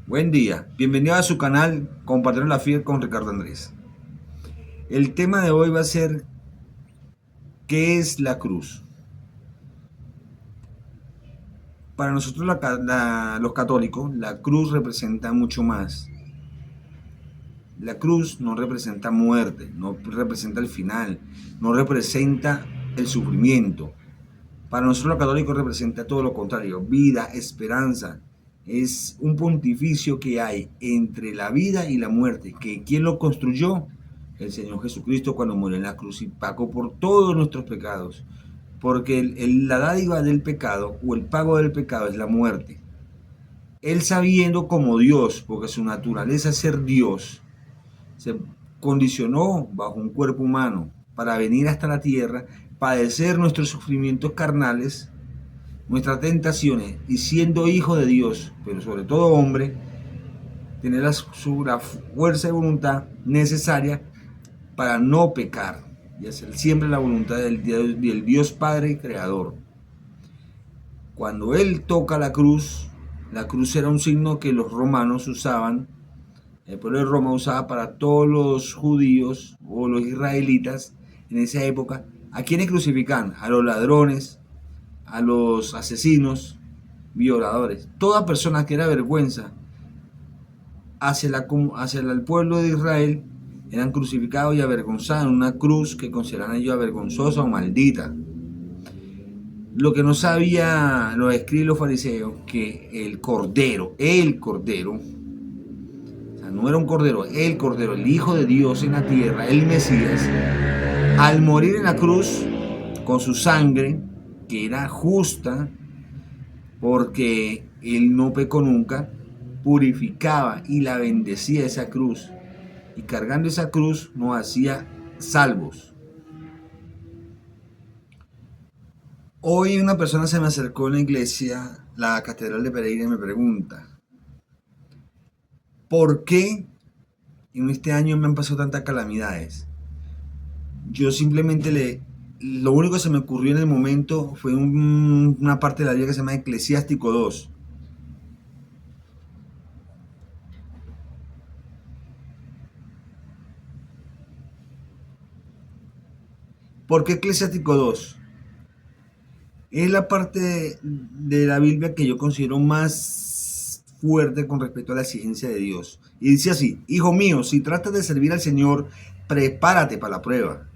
Buen día, bienvenido a su canal Compartir la Fe con Ricardo Andrés. El tema de hoy va a ser ¿qué es la cruz? Para nosotros los católicos, la cruz representa mucho más. La cruz no representa muerte, no representa el final, no representa el sufrimiento. Para nosotros los católicos representa todo lo contrario, vida, esperanza. Es un pontificio que hay entre la vida y la muerte, que ¿quién lo construyó? El Señor Jesucristo cuando murió en la cruz y pagó por todos nuestros pecados. Porque la dádiva del pecado o el pago del pecado es la muerte. Él sabiendo como Dios, porque su naturaleza es ser Dios, se condicionó bajo un cuerpo humano para venir hasta la tierra, padecer nuestros sufrimientos carnales, nuestras tentaciones, y siendo hijo de Dios, pero sobre todo hombre, tener la fuerza de voluntad necesaria para no pecar y hacer siempre la voluntad del Dios Padre Creador. Cuando Él toca la cruz era un signo que los romanos usaban, el pueblo de Roma usaba para todos los judíos o los israelitas en esa época. ¿A quiénes crucifican? A los ladrones, a los asesinos, violadores. Toda persona que era vergüenza hacia el pueblo de Israel eran crucificados y avergonzados en una cruz que consideraban ellos vergonzosa o maldita. Lo que no sabía los escribas y los fariseos, que el cordero, o sea, no era un cordero, el Hijo de Dios en la tierra, el Mesías, al morir en la cruz con su sangre, que era justa, porque él no pecó nunca, purificaba y la bendecía esa cruz. Y cargando esa cruz nos hacía salvos. Hoy una persona se me acercó en la iglesia, la Catedral de Pereira, y me pregunta, ¿por qué en este año me han pasado tantas calamidades? Yo simplemente lo único que se me ocurrió en el momento fue una parte de la Biblia que se llama Eclesiástico 2. ¿Por qué Eclesiástico 2? Es la parte de la Biblia que yo considero más fuerte con respecto a la exigencia de Dios. Y dice así: hijo mío, si tratas de servir al Señor, prepárate para la prueba.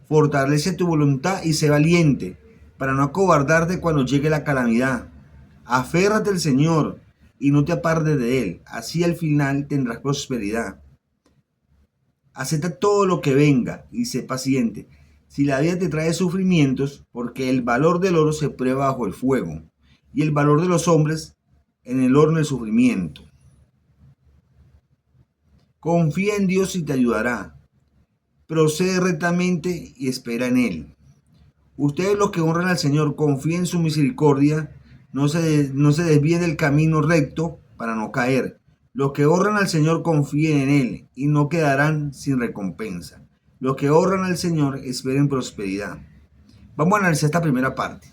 Fortalece tu voluntad y sé valiente, para no acobardarte cuando llegue la calamidad. Aférrate al Señor y no te apartes de Él. Así al final tendrás prosperidad. Acepta todo lo que venga y sé paciente. Si la vida te trae sufrimientos, porque el valor del oro se prueba bajo el fuego, y el valor de los hombres en el horno del sufrimiento. Confía en Dios y te ayudará. Procede rectamente y espera en Él. Ustedes los que honran al Señor, confíen en su misericordia, no se desvíen del camino recto para no caer. Los que honran al Señor confíen en Él y no quedarán sin recompensa. Los que honran al Señor esperen prosperidad. Vamos a analizar esta primera parte.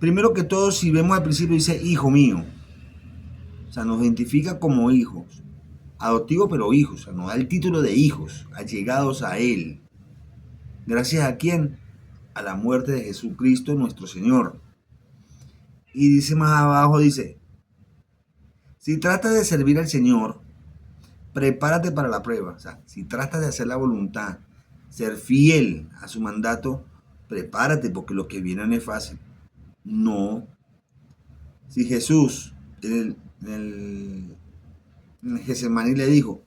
Primero que todo, si vemos al principio dice hijo mío. O sea, nos identifica como hijos. Adoptivos pero hijos. O sea, nos da el título de hijos, allegados a Él. ¿Gracias a quién? A la muerte de Jesucristo nuestro Señor. Y dice más abajo, dice, si tratas de servir al Señor, prepárate para la prueba. O sea, si tratas de hacer la voluntad, ser fiel a su mandato, prepárate porque lo que viene no es fácil. No. Si Jesús en el Getsemaní le dijo,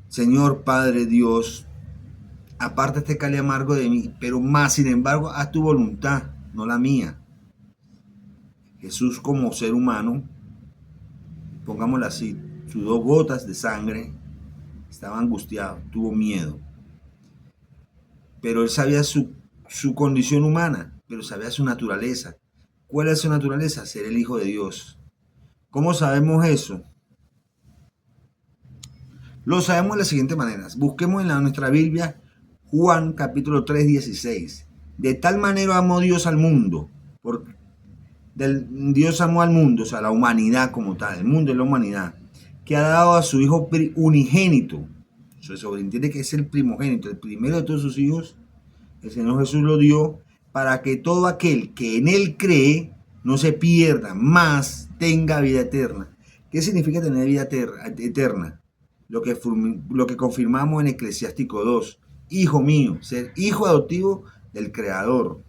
Señor Padre Dios, aparta este cáliz amargo de mí, pero más sin embargo haz tu voluntad, no la mía. Jesús como ser humano, pongámoslo así, sudó gotas de sangre, estaba angustiado, tuvo miedo. Pero él sabía su condición humana, pero sabía su naturaleza. ¿Cuál es su naturaleza? Ser el Hijo de Dios. ¿Cómo sabemos eso? Lo sabemos de la siguiente manera. Busquemos en nuestra Biblia Juan capítulo 3, 16. De tal manera amó Dios al mundo, Dios amó al mundo, o sea, la humanidad como tal, el mundo es la humanidad, que ha dado a su Hijo unigénito. Se sobreentiende que es el primogénito, el primero de todos sus hijos. El Señor Jesús lo dio para que todo aquel que en Él cree no se pierda, más tenga vida eterna. ¿Qué significa tener vida eterna? Lo que confirmamos en Eclesiástico 2. Hijo mío, ser hijo adoptivo del Creador.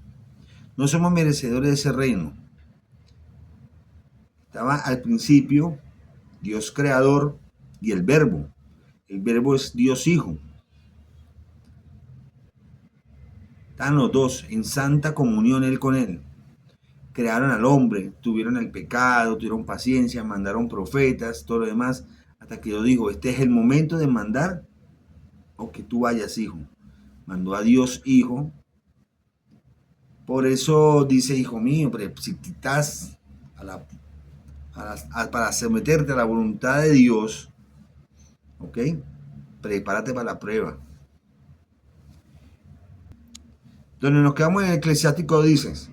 No somos merecedores de ese reino. Estaba al principio Dios Creador y el Verbo. El Verbo es Dios Hijo. Están los dos en santa comunión Él con Él. Crearon al hombre, tuvieron el pecado, tuvieron paciencia, mandaron profetas, todo lo demás, hasta que Dios dijo, este es el momento de mandar o que tú vayas, hijo. Mandó a Dios Hijo. Por eso dice, hijo mío, si estás para someterte a la voluntad de Dios, ¿ok? Prepárate para la prueba. Donde nos quedamos en el Eclesiástico dices,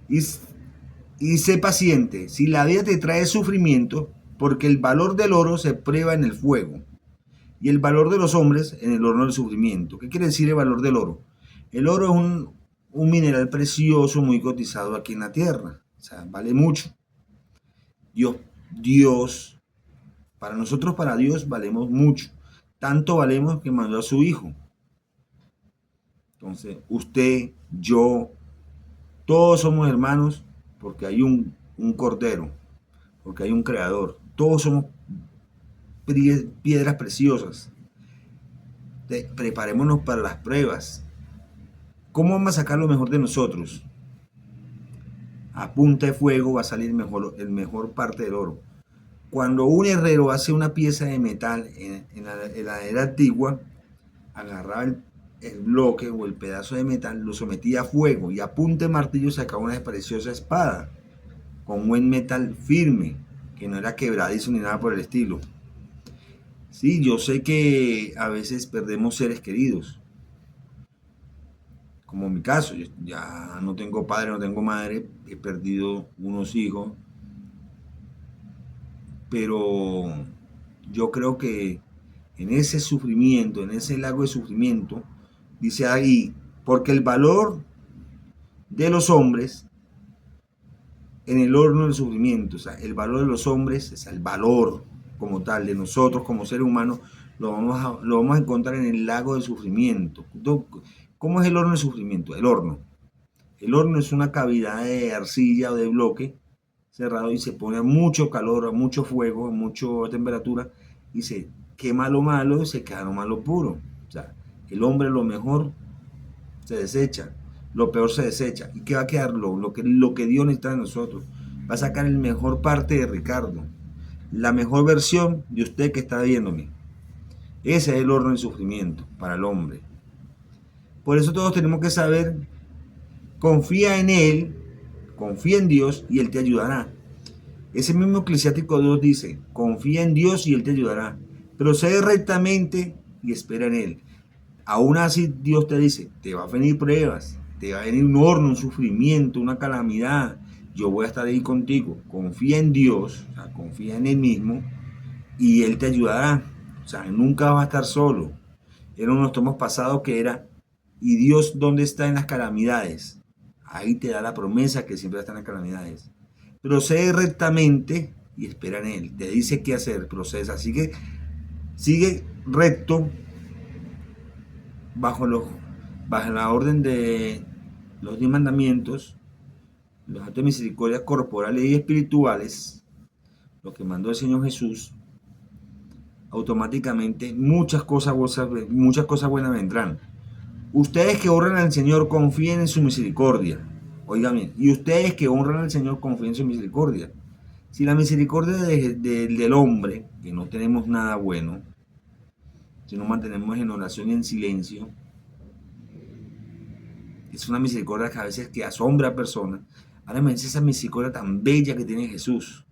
y sé paciente, si la vida te trae sufrimiento, porque el valor del oro se prueba en el fuego, y el valor de los hombres en el horno del sufrimiento. ¿Qué quiere decir el valor del oro? El oro es un mineral precioso muy cotizado aquí en la tierra, o sea, vale mucho. Dios, para nosotros, para Dios, valemos mucho. Tanto valemos que mandó a su Hijo. Entonces, usted, yo, todos somos hermanos porque hay un Cordero, porque hay un Creador. Todos somos piedras preciosas. Preparémonos para las pruebas. ¿Cómo vamos a sacar lo mejor de nosotros? A punta de fuego va a salir el mejor parte del oro. Cuando un herrero hace una pieza de metal en la era antigua, agarraba el bloque o el pedazo de metal, lo sometía a fuego y a punta de martillo sacaba una preciosa espada con buen metal firme, que no era quebradizo ni nada por el estilo. Sí, yo sé que a veces perdemos seres queridos, como en mi caso, yo ya no tengo padre, no tengo madre, he perdido unos hijos, pero yo creo que en ese sufrimiento, en ese lago de sufrimiento, dice ahí, porque el valor de los hombres en el horno del sufrimiento, o sea, el valor de los hombres, o sea, el valor como tal de nosotros como seres humanos, lo vamos a encontrar en el lago del sufrimiento. ¿Cómo es el horno del sufrimiento? El horno. El horno es una cavidad de arcilla o de bloque cerrado y se pone a mucho calor, a mucho fuego, a mucha temperatura y se quema lo malo y se queda lo malo puro. O sea, el hombre lo mejor se desecha, lo peor se desecha. ¿Y qué va a quedar? Lo que Dios necesita de nosotros. Va a sacar el mejor parte de Ricardo, la mejor versión de usted que está viéndome. Ese es el horno del sufrimiento para el hombre. Por eso todos tenemos que saber, confía en Él, confía en Dios y Él te ayudará. Ese mismo Eclesiástico 2 dice, confía en Dios y Él te ayudará. Procede rectamente y espera en Él. Aún así Dios te dice, te va a venir pruebas, te va a venir un horno, un sufrimiento, una calamidad. Yo voy a estar ahí contigo. Confía en Dios, o sea, confía en Él mismo y Él te ayudará. O sea, nunca vas a estar solo. Era unos tomos pasados que era, ¿y Dios dónde está en las calamidades? Ahí te da la promesa que siempre está en las calamidades. Procede rectamente y espera en Él. Te dice qué hacer, procesa. Así que sigue recto bajo la orden de los 10 mandamientos, los actos de misericordia corporales y espirituales, lo que mandó el Señor Jesús, automáticamente muchas cosas buenas vendrán. Ustedes que honran al Señor confíen en su misericordia. Oigan bien, y ustedes que honran al Señor confíen en su misericordia. Si la misericordia del hombre, que no tenemos nada bueno, si nos mantenemos en oración y en silencio, es una misericordia que a veces que asombra a personas. Ahora me dice esa misericordia tan bella que tiene Jesús.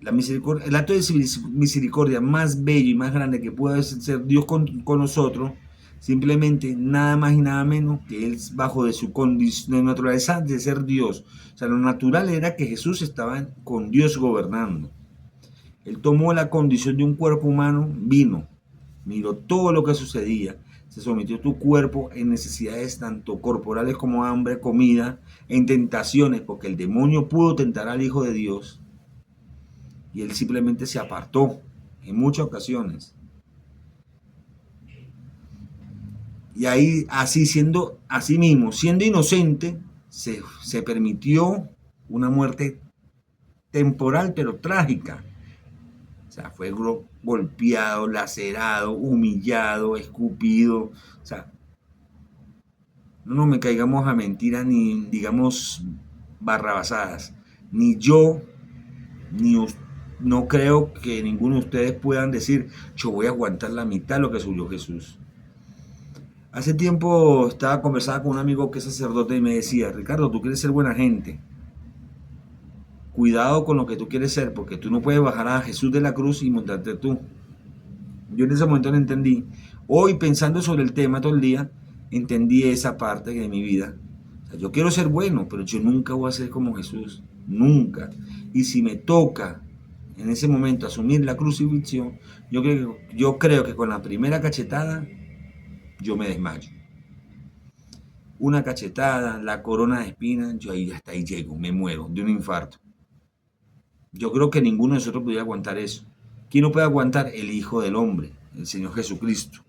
La misericordia, el acto de misericordia más bello y más grande que puede ser Dios con nosotros Simplemente nada más y nada menos que él bajo de su condición de naturaleza de ser Dios. O sea, lo natural era que Jesús estaba con Dios gobernando. Él tomó la condición de un cuerpo humano, vino, miró todo lo que sucedía, se sometió a tu cuerpo en necesidades tanto corporales como hambre, comida, en tentaciones, porque el demonio pudo tentar al Hijo de Dios y él simplemente se apartó en muchas ocasiones. Y ahí, así mismo, siendo inocente, se permitió una muerte temporal pero trágica. O sea, fue golpeado, lacerado, humillado, escupido. O sea, no nos me caigamos a mentiras ni digamos barrabasadas. Ni yo, ni no creo que ninguno de ustedes puedan decir, yo voy a aguantar la mitad de lo que subió Jesús. Hace tiempo estaba conversando con un amigo que es sacerdote y me decía, Ricardo, tú quieres ser buena gente. Cuidado con lo que tú quieres ser, porque tú no puedes bajar a Jesús de la cruz y montarte tú. Yo en ese momento no entendí. Hoy pensando sobre el tema todo el día, entendí esa parte de mi vida. O sea, yo quiero ser bueno, pero yo nunca voy a ser como Jesús. Nunca. Y si me toca en ese momento asumir la crucifixión, yo creo que con la primera cachetada yo me desmayo. Una cachetada, la corona de espinas, yo ahí hasta ahí llego, me muero de un infarto. Yo creo que ninguno de nosotros pudiera aguantar eso. ¿Quién no puede aguantar? El Hijo del Hombre, el Señor Jesucristo.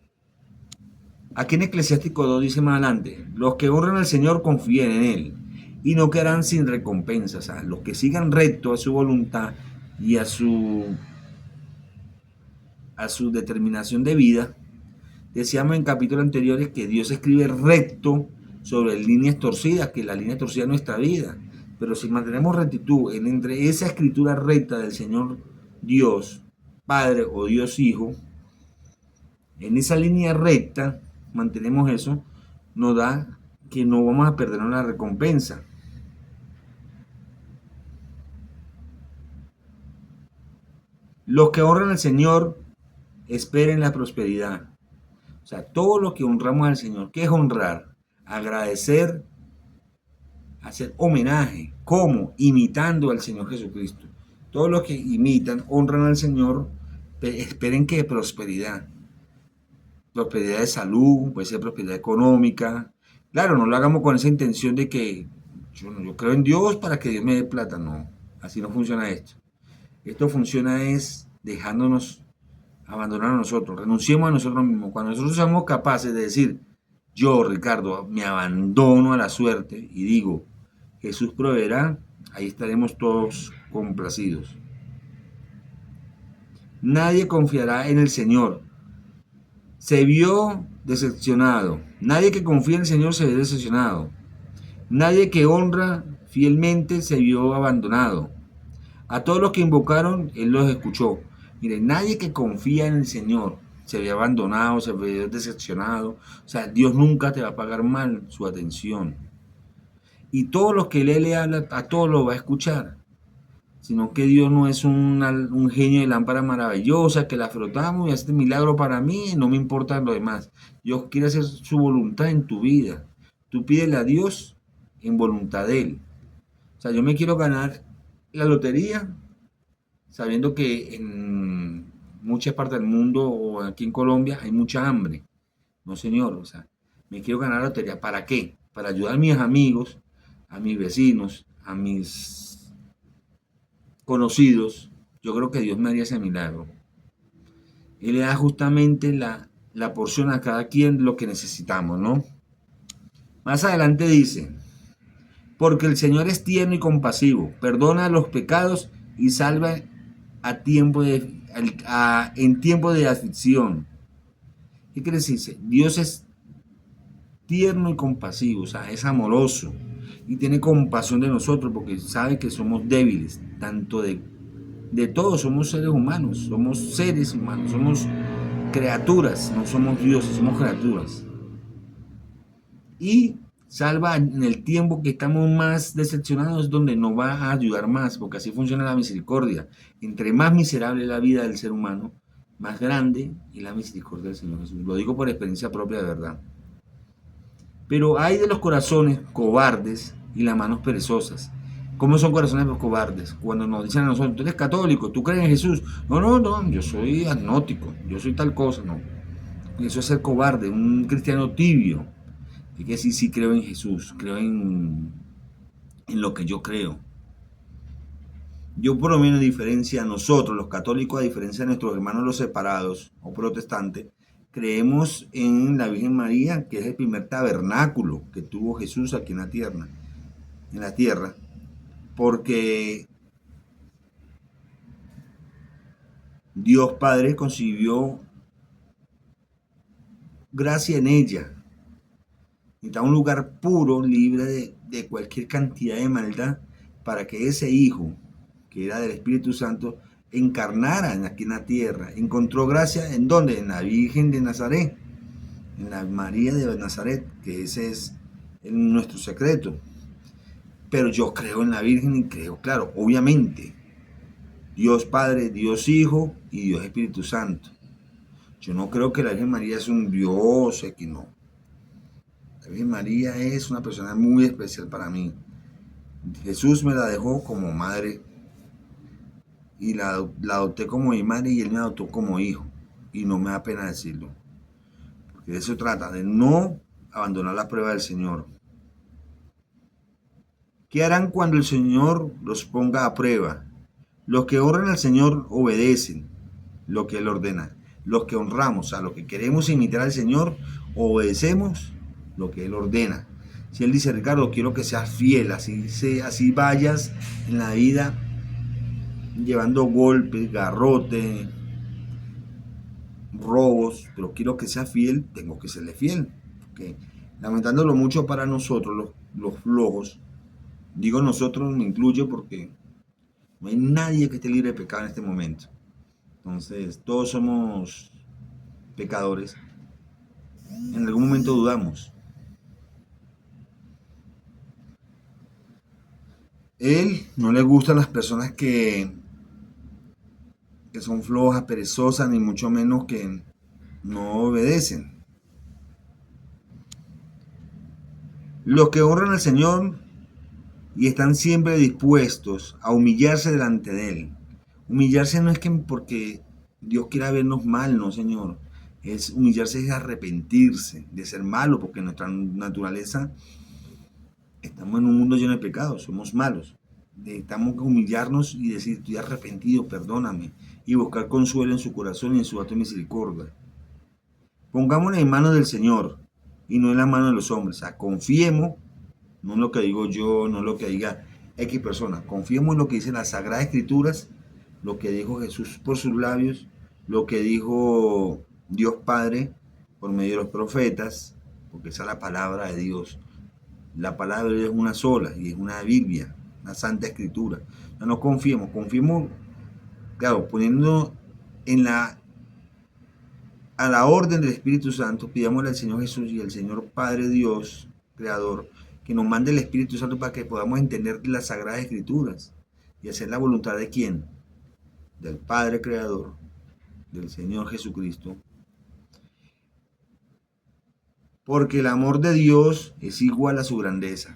Aquí en Eclesiástico 2 dice más adelante, los que honran al Señor confíen en Él y no quedarán sin recompensa. O sea, los que sigan recto a su voluntad y a su determinación de vida. Decíamos en capítulos anteriores que Dios escribe recto sobre líneas torcidas, que la línea torcida es nuestra vida. Pero si mantenemos rectitud entre esa escritura recta del Señor Dios, Padre o Dios Hijo, en esa línea recta, mantenemos eso, nos da que no vamos a perder la recompensa. Los que honran al Señor esperen la prosperidad. O sea, todo lo que honramos al Señor, ¿qué es honrar? Agradecer, hacer homenaje. ¿Cómo? Imitando al Señor Jesucristo. Todos los que imitan, honran al Señor, esperen que prosperidad. Prosperidad de salud, puede ser prosperidad económica. Claro, no lo hagamos con esa intención de que yo creo en Dios para que Dios me dé plata. No, así no funciona esto. Esto funciona es dejándonos abandonar a nosotros, renunciemos a nosotros mismos. Cuando nosotros seamos capaces de decir, yo, Ricardo, me abandono a la suerte y digo, Jesús proveerá, ahí estaremos todos complacidos. Nadie confiará en el Señor. Se vio decepcionado. Nadie que confía en el Señor se ve decepcionado. Nadie que honra fielmente se vio abandonado. A todos los que invocaron, Él los escuchó. Mire, nadie que confía en el Señor se ve abandonado, se ve decepcionado. O sea, Dios nunca te va a pagar mal su atención. Y todos los que Él le habla, a todos los va a escuchar. Sino que Dios no es un genio de lámpara maravillosa que la frotamos y hace milagro para mí y no me importa lo demás. Dios quiere hacer su voluntad en tu vida. Tú pídele a Dios en voluntad de Él. O sea, yo me quiero ganar la lotería sabiendo que en muchas partes del mundo o aquí en Colombia hay mucha hambre. No, señor, o sea, me quiero ganar la lotería. ¿Para qué? Para ayudar a mis amigos, a mis vecinos, a mis conocidos. Yo creo que Dios me haría ese milagro. Él le da justamente la porción a cada quien lo que necesitamos, ¿no? Más adelante dice, porque el Señor es tierno y compasivo, perdona los pecados y salva en tiempo de aflicción. ¿Qué quiere decir? Dios es tierno y compasivo, o sea, es amoroso y tiene compasión de nosotros porque sabe que somos débiles, tanto de todos, somos seres humanos, somos criaturas, no somos dioses, somos criaturas. Y salva en el tiempo que estamos más decepcionados, donde nos va a ayudar más, porque así funciona la misericordia. Entre más miserable es la vida del ser humano, Más grande es la misericordia del Señor Jesús. Lo digo por experiencia propia de verdad. Pero hay de los corazones cobardes y las manos perezosas. ¿Cómo son corazones los cobardes? Cuando nos dicen a nosotros, tú eres católico, tú crees en Jesús. No, no, no, yo soy agnóstico, yo soy tal cosa, no. Eso es ser cobarde, un cristiano tibio. Hay que decir, sí creo en Jesús, creo en lo que yo creo. Yo por lo menos, a diferencia de nosotros, los católicos, a diferencia de nuestros hermanos los separados o protestantes, creemos en la Virgen María, que es el primer tabernáculo que tuvo Jesús aquí en la tierra, porque Dios Padre concibió gracia en ella. Necesitaba un lugar puro, libre de cualquier cantidad de maldad, para que ese Hijo, que era del Espíritu Santo, encarnara aquí en la tierra. Encontró gracia en donde, en la Virgen de Nazaret, en la María de Nazaret, que ese es nuestro secreto. Pero yo creo en la Virgen y creo, claro, obviamente, Dios Padre, Dios Hijo y Dios Espíritu Santo. Yo no creo que la Virgen María es un Dios, que no. La Virgen María es una persona muy especial para mí. Jesús me la dejó como madre y la adopté como mi madre y él me adoptó como hijo. Y no me da pena decirlo. Porque de eso trata, de no abandonar la prueba del Señor. ¿Qué harán cuando el Señor los ponga a prueba? Los que honran al Señor obedecen lo que Él ordena. Los que honramos, a lo que queremos imitar al Señor, obedecemos lo que Él ordena. Si Él dice, Ricardo, quiero que seas fiel, así vayas en la vida llevando golpes, garrote, robos, pero quiero que seas fiel, tengo que serle fiel. ¿Okay? Lamentándolo mucho para nosotros, los flojos, digo nosotros, me incluyo porque no hay nadie que esté libre de pecado en este momento. Entonces, todos somos pecadores. En algún momento dudamos. Él no le gustan las personas que son flojas, perezosas, ni mucho menos que no obedecen. Los que honran al Señor y están siempre dispuestos a humillarse delante de Él. Humillarse no es que porque Dios quiera vernos mal, no, Señor. Es humillarse, es arrepentirse de ser malo, porque nuestra naturaleza, estamos en un mundo lleno de pecados, somos malos. Necesitamos humillarnos y decir, estoy arrepentido, perdóname, y buscar consuelo en su corazón y en su acto de misericordia. Pongámonos en manos del Señor y no en las manos de los hombres. O sea, confiemos, no en lo que digo yo, no en lo que diga X persona. Confiemos en lo que dicen las Sagradas Escrituras, lo que dijo Jesús por sus labios, lo que dijo Dios Padre por medio de los profetas, porque esa es la palabra de Dios. La palabra de Dios es una sola y es una Biblia, una Santa Escritura. No confiemos, claro, poniendo a la orden del Espíritu Santo, pidámosle al Señor Jesús y al Señor Padre Dios, Creador, que nos mande el Espíritu Santo para que podamos entender las Sagradas Escrituras y hacer la voluntad de ¿quién? Del Padre Creador, del Señor Jesucristo. Porque el amor de Dios es igual a su grandeza.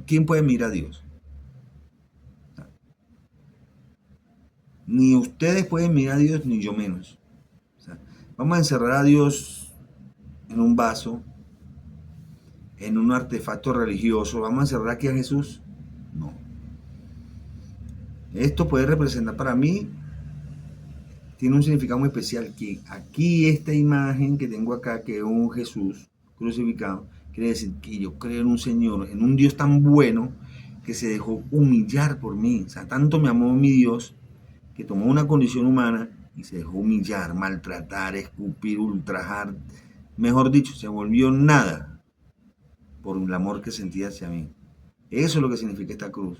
¿Quién puede mirar a Dios? Ni ustedes pueden mirar a Dios, ni yo menos. Vamos a encerrar a Dios en un vaso, en un artefacto religioso. ¿Vamos a encerrar aquí a Jesús? No. Esto puede representar para mí, tiene un significado muy especial, que aquí esta imagen que tengo acá, que es un Jesús crucificado, quiere decir que yo creo en un Señor, en un Dios tan bueno, que se dejó humillar por mí. O sea, tanto me amó mi Dios, que tomó una condición humana y se dejó humillar, maltratar, escupir, ultrajar. Mejor dicho, se volvió nada por el amor que sentía hacia mí. Eso es lo que significa esta cruz.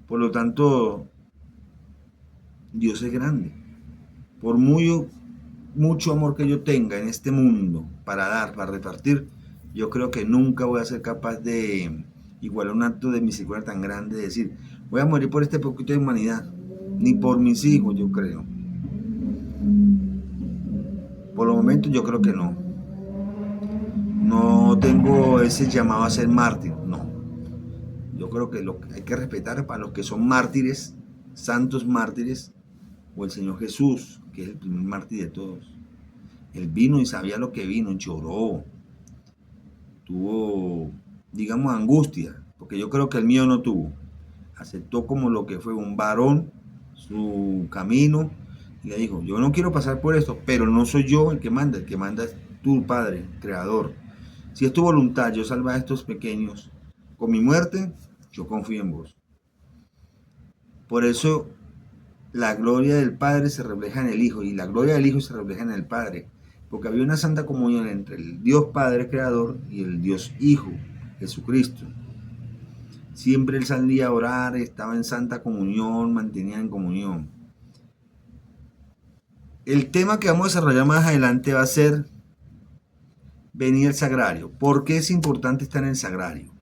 Por lo tanto, Dios es grande. Por mucho amor que yo tenga en este mundo para dar, para repartir, yo creo que nunca voy a ser capaz de igualar un acto de misericordia tan grande, de decir, voy a morir por este poquito de humanidad, ni por mis hijos, yo creo. Por el momento yo creo que no. No tengo ese llamado a ser mártir, no. Yo creo que lo que hay que respetar para los que son mártires, santos mártires, o el Señor Jesús, que es el primer mártir de todos. Él vino y sabía lo que vino, lloró, tuvo, digamos, angustia, porque yo creo que el mío no tuvo. Aceptó como lo que fue un varón, su camino, y le dijo, yo no quiero pasar por esto, pero no soy yo el que manda es tu Padre, Creador. Si es tu voluntad, yo salvar a estos pequeños con mi muerte, yo confío en vos. Por eso la gloria del Padre se refleja en el Hijo y la gloria del Hijo se refleja en el Padre, porque había una santa comunión entre el Dios Padre Creador y el Dios Hijo, Jesucristo. Siempre él salía a orar, estaba en santa comunión, mantenía en comunión. El tema que vamos a desarrollar más adelante va a ser venir al sagrario. ¿Por qué es importante estar en el sagrario?